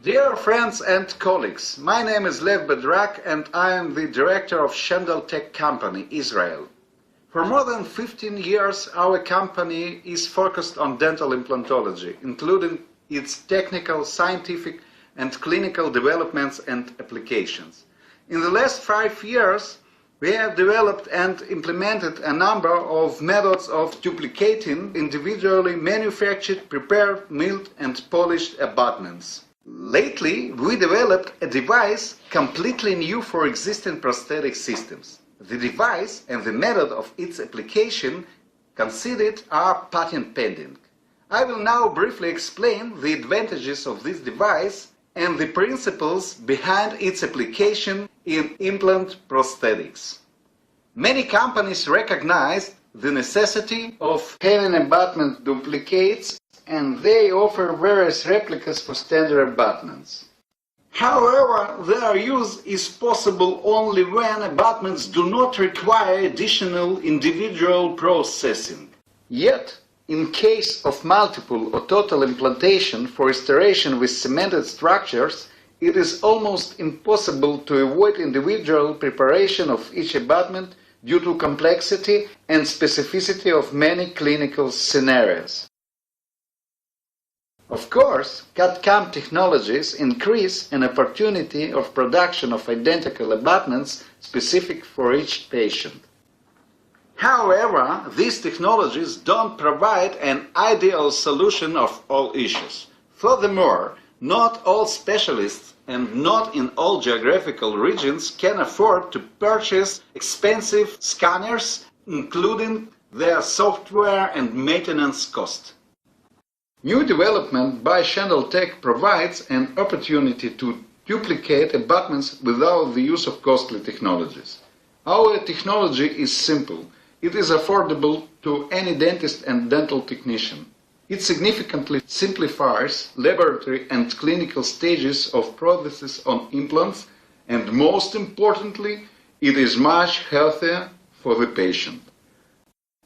Dear friends and colleagues, my name is Lev Bedrak and I am the director of Shendall Tec company, Israel. For more than 15 years, our company is focused on dental implantology, including its technical, scientific and clinical developments and applications. In the last 5 years, we have developed and implemented a number of methods of duplicating individually manufactured, prepared, milled and polished abutments. Lately, we developed a device completely new for existing prosthetic systems. The device and the method of its application considered are patent pending. I will now briefly explain the advantages of this device and the principles behind its application in implant prosthetics. Many companies recognize the necessity of having abutment duplicates and they offer various replicas for standard abutments. However, their use is possible only when abutments do not require additional individual processing. Yet, in case of multiple or total implantation for restoration with cemented structures, it is almost impossible to avoid individual preparation of each abutment due to complexity and specificity of many clinical scenarios. Of course, CAD/CAM technologies increase an opportunity of production of identical abutments specific for each patient. However, these technologies don't provide an ideal solution of all issues. Furthermore, not all specialists and not in all geographical regions can afford to purchase expensive scanners, including their software and maintenance cost. New development by Shendall Tec provides an opportunity to duplicate abutments without the use of costly technologies. Our technology is simple. It is affordable to any dentist and dental technician. It significantly simplifies laboratory and clinical stages of prosthesis on implants, and most importantly, it is much healthier for the patient.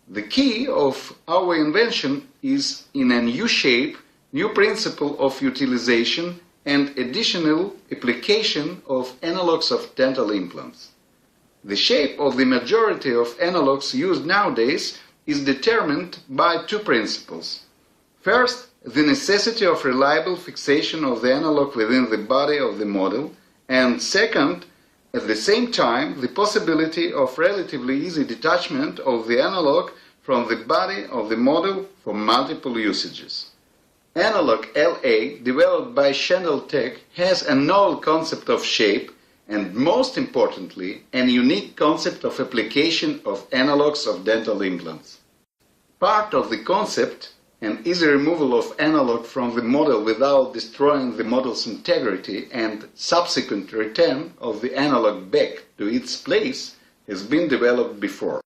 The key of our invention is in a new shape, new principle of utilization, and additional application of analogs of dental implants. The shape of the majority of analogs used nowadays is determined by two principles. First, the necessity of reliable fixation of the analog within the body of the model, and second, at the same time, the possibility of relatively easy detachment of the analog from the body of the model for multiple usages. Analog LA, developed by Shendall Tec, has a novel concept of shape and, most importantly, a unique concept of application of analogs of dental implants. Part of the concept, an easy removal of analog from the model without destroying the model's integrity and subsequent return of the analog back to its place, has been developed before.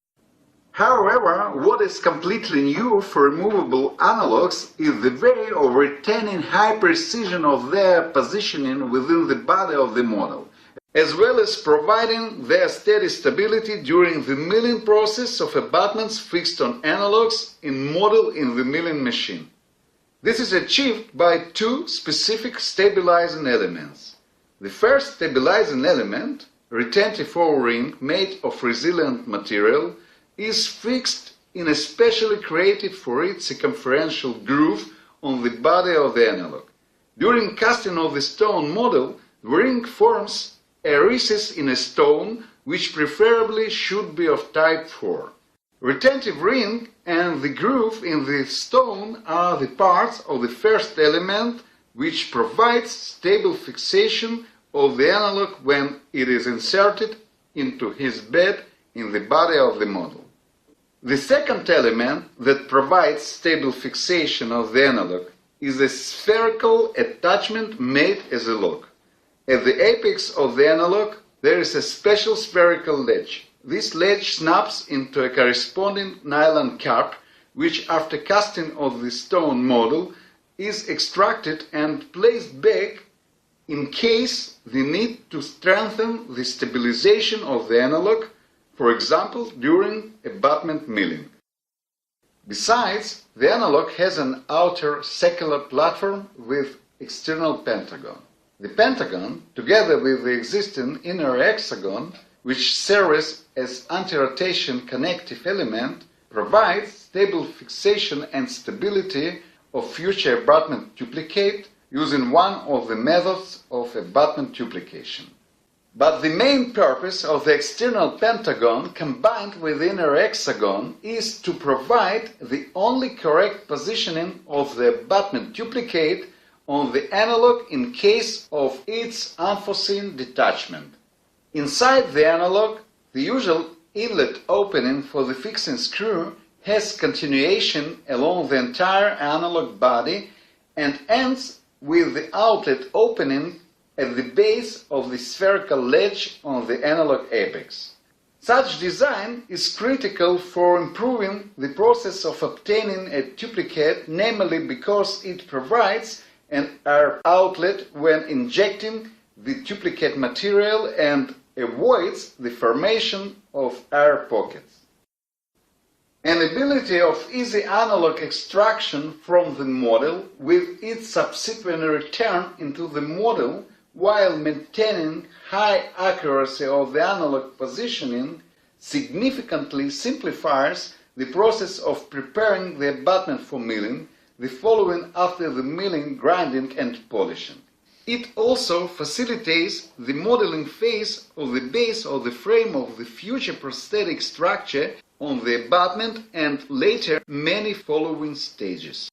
However, what is completely new for removable analogs is the way of retaining high precision of their positioning within the body of the model, as well as providing their steady stability during the milling process of abutments fixed on analogs in model in the milling machine. This is achieved by two specific stabilizing elements. The first stabilizing element, retentive O-ring made of resilient material, is fixed in a specially created for it circumferential groove on the body of the analog. During casting of the stone model, the ring forms a recess in a stone which preferably should be of type 4. Retentive ring and the groove in the stone are the parts of the first element which provides stable fixation of the analog when it is inserted into his bed in the body of the model. The second element that provides stable fixation of the analog is a spherical attachment made as a lock. At the apex of the analog, there is a special spherical ledge. This ledge snaps into a corresponding nylon cap, which after casting of the stone model is extracted and placed back in case the need to strengthen the stabilization of the analog, for example during abutment milling. Besides, the analog has an outer secular platform with external pentagon. The pentagon, together with the existing inner hexagon, which serves as anti-rotation connective element, provides stable fixation and stability of future abutment duplicate using one of the methods of abutment duplication. But the main purpose of the external pentagon combined with the inner hexagon is to provide the only correct positioning of the abutment duplicate on the analog in case of its unforeseen detachment. Inside the analog, the usual inlet opening for the fixing screw has continuation along the entire analog body and ends with the outlet opening at the base of the spherical ledge on the analog apex. Such design is critical for improving the process of obtaining a duplicate, namely because it provides an air outlet when injecting the duplicate material and avoids the formation of air pockets. An ability of easy analog extraction from the model with its subsequent return into the model while maintaining high accuracy of the analog positioning significantly simplifies the process of preparing the abutment for milling, the following after the milling, grinding and polishing. It also facilitates the modeling phase of the base of the frame of the future prosthetic structure on the abutment and later many following stages.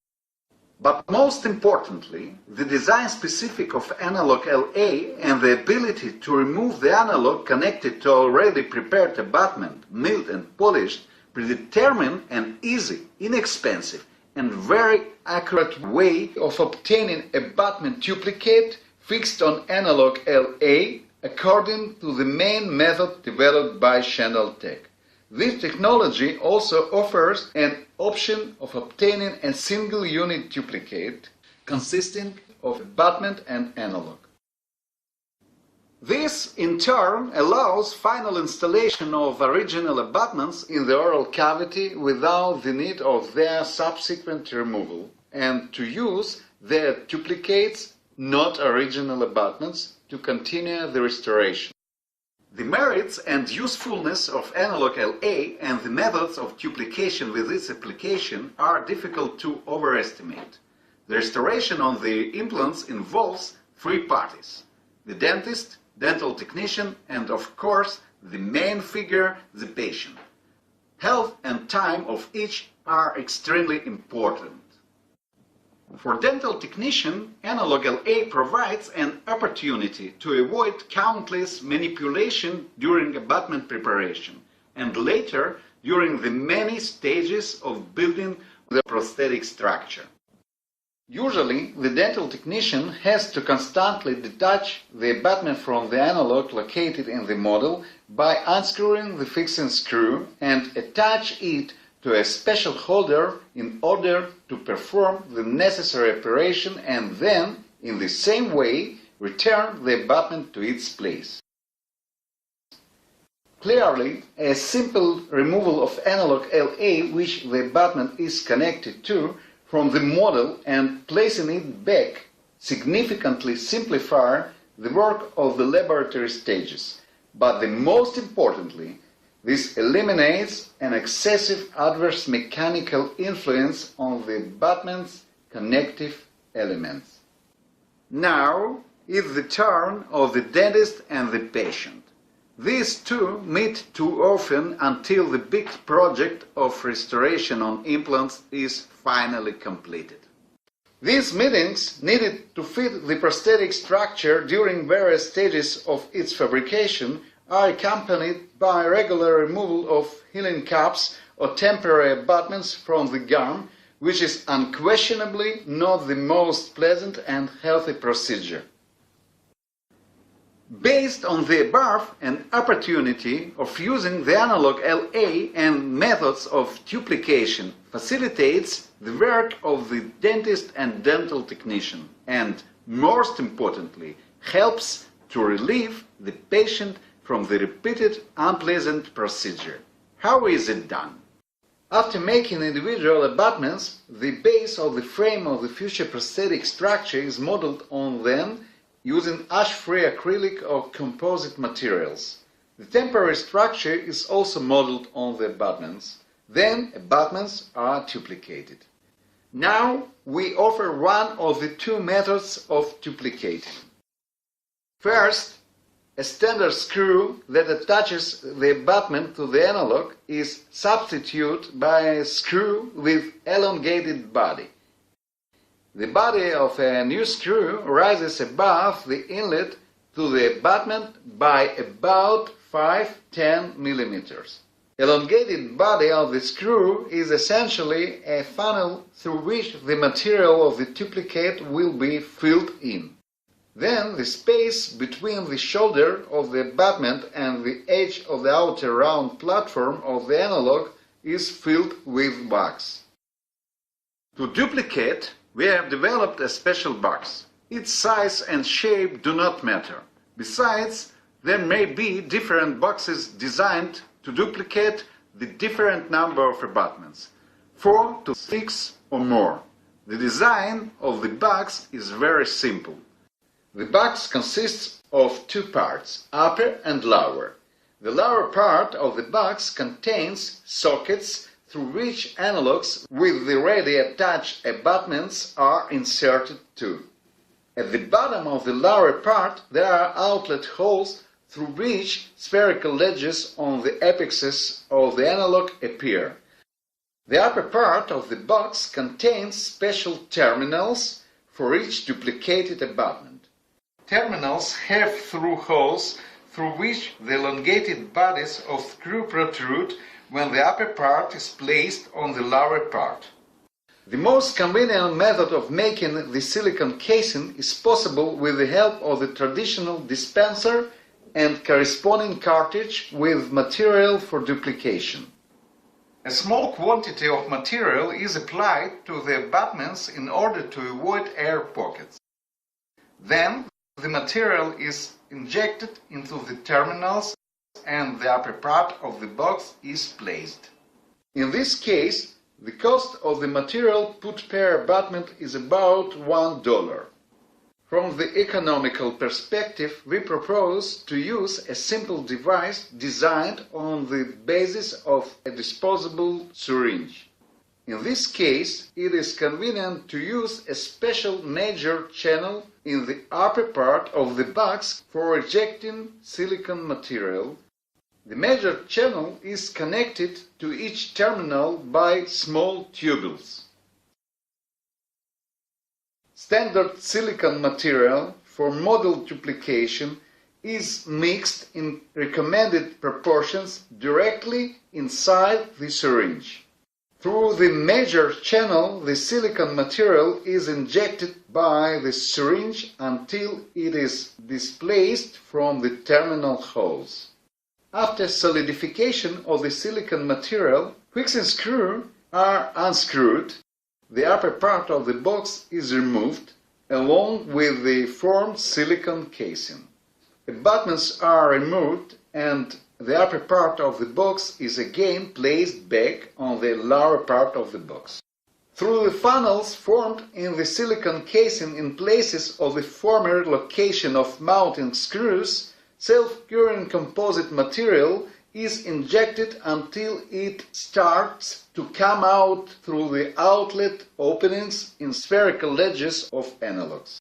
But most importantly, the design specific of analog LA and the ability to remove the analog connected to already prepared abutment, milled and polished, predetermine an easy, inexpensive and very accurate way of obtaining abutment duplicate fixed on analog LA according to the main method developed by Shendall Tec. This technology also offers an option of obtaining a single unit duplicate consisting of abutment and analog. This, in turn, allows final installation of original abutments in the oral cavity without the need of their subsequent removal, and to use their duplicates, not original abutments, to continue the restoration. The merits and usefulness of analog LA and the methods of duplication with its application are difficult to overestimate. The restoration on the implants involves three parties: the dentist, dental technician, and of course the main figure, the patient. Health and time of each are extremely important. For dental technician, analog LA provides an opportunity to avoid countless manipulation during abutment preparation and later during the many stages of building the prosthetic structure. Usually, the dental technician has to constantly detach the abutment from the analog located in the model by unscrewing the fixing screw and attach it to a special holder in order to perform the necessary operation and then, in the same way, return the abutment to its place. Clearly, a simple removal of analog LA which the abutment is connected to from the model and placing it back significantly simplify the work of the laboratory stages. But the most importantly, this eliminates an excessive adverse mechanical influence on the abutment's connective elements. Now is the turn of the dentist and the patient. These two meet too often until the big project of restoration on implants is finally completed. These meetings needed to fit the prosthetic structure during various stages of its fabrication are accompanied by regular removal of healing caps or temporary abutments from the gum, which is unquestionably not the most pleasant and healthy procedure. Based on the above, an opportunity of using the analog LA and methods of duplication facilitates the work of the dentist and dental technician and, most importantly, helps to relieve the patient from the repeated unpleasant procedure. How is it done? After making individual abutments, the base of the frame of the future prosthetic structure is modeled on them using ash-free acrylic or composite materials. The temporary structure is also modeled on the abutments. Then abutments are duplicated. Now we offer one of the two methods of duplicating. First, a standard screw that attaches the abutment to the analog is substituted by a screw with elongated body. The body of a new screw rises above the inlet to the abutment by about 5–10 millimeters. Elongated body of the screw is essentially a funnel through which the material of the duplicate will be filled in. Then the space between the shoulder of the abutment and the edge of the outer round platform of the analog is filled with wax. To duplicate, we have developed a special box. Its size and shape do not matter. Besides, there may be different boxes designed to duplicate the different number of abutments, 4 to 6 or more. The design of the box is very simple. The box consists of two parts, upper and lower. The lower part of the box contains sockets through which analogs with the ready attached abutments are inserted too. At the bottom of the lower part there are outlet holes through which spherical edges on the apexes of the analog appear. The upper part of the box contains special terminals for each duplicated abutment. Terminals have through holes through which the elongated bodies of screw protrude when the upper part is placed on the lower part. The most convenient method of making the silicon casing is possible with the help of the traditional dispenser and corresponding cartridge with material for duplication. A small quantity of material is applied to the abutments in order to avoid air pockets. Then the material is injected into the terminals and the upper part of the box is placed. In this case, the cost of the material put per abutment is about $1. From the economical perspective, we propose to use a simple device designed on the basis of a disposable syringe. In this case, it is convenient to use a special major channel in the upper part of the box for ejecting silicon material. The major channel is connected to each terminal by small tubules. Standard silicon material for model duplication is mixed in recommended proportions directly inside the syringe. Through the major channel, the silicon material is injected by the syringe until it is displaced from the terminal holes. After solidification of the silicon material, hooks and screws are unscrewed. The upper part of the box is removed, along with the formed silicon casing. Abutments are removed and the upper part of the box is again placed back on the lower part of the box. Through the funnels formed in the silicon casing in places of the former location of mounting screws, self-curing composite material is injected until it starts to come out through the outlet openings in spherical edges of analogs.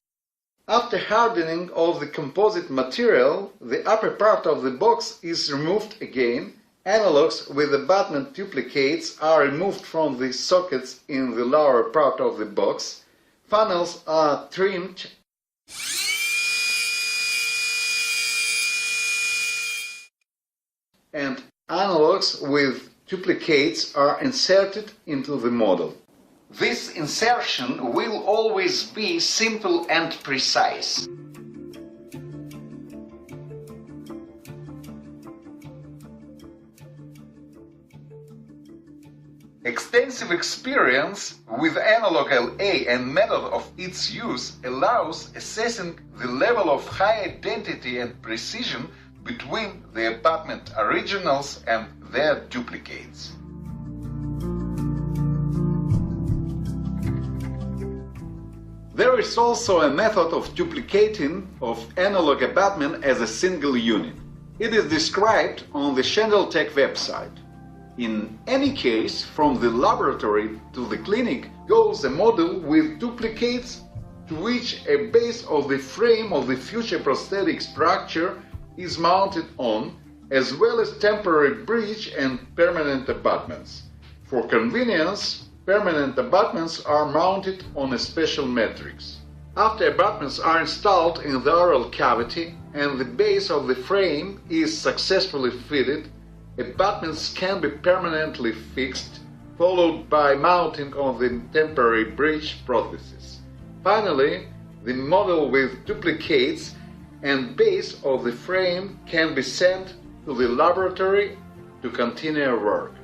After hardening of the composite material, the upper part of the box is removed again. Analogs with abutment duplicates are removed from the sockets in the lower part of the box. Funnels are trimmed and analogs with duplicates are inserted into the model. This insertion will always be simple and precise. Extensive experience with analog LA and method of its use allows assessing the level of high identity and precision between the abutment originals and their duplicates. There is also a method of duplicating of analog abutment as a single unit. It is described on the Shendall Tec website. In any case, from the laboratory to the clinic goes a model with duplicates to which a base of the frame of the future prosthetic structure is mounted on, as well as temporary bridge and permanent abutments. For convenience, permanent abutments are mounted on a special matrix. After abutments are installed in the oral cavity and the base of the frame is successfully fitted, abutments can be permanently fixed, followed by mounting on the temporary bridge prosthesis. Finally, the model with duplicates and base of the frame can be sent to the laboratory to continue work.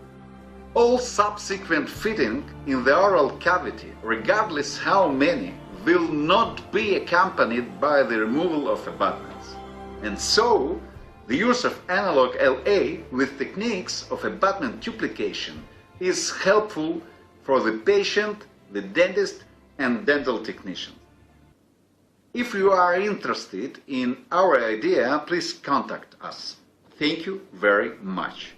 All subsequent fitting in the oral cavity, regardless how many, will not be accompanied by the removal of abutments. And so, the use of analog LA with techniques of abutment duplication is helpful for the patient, the dentist, and dental technician. If you are interested in our idea, please contact us. Thank you very much.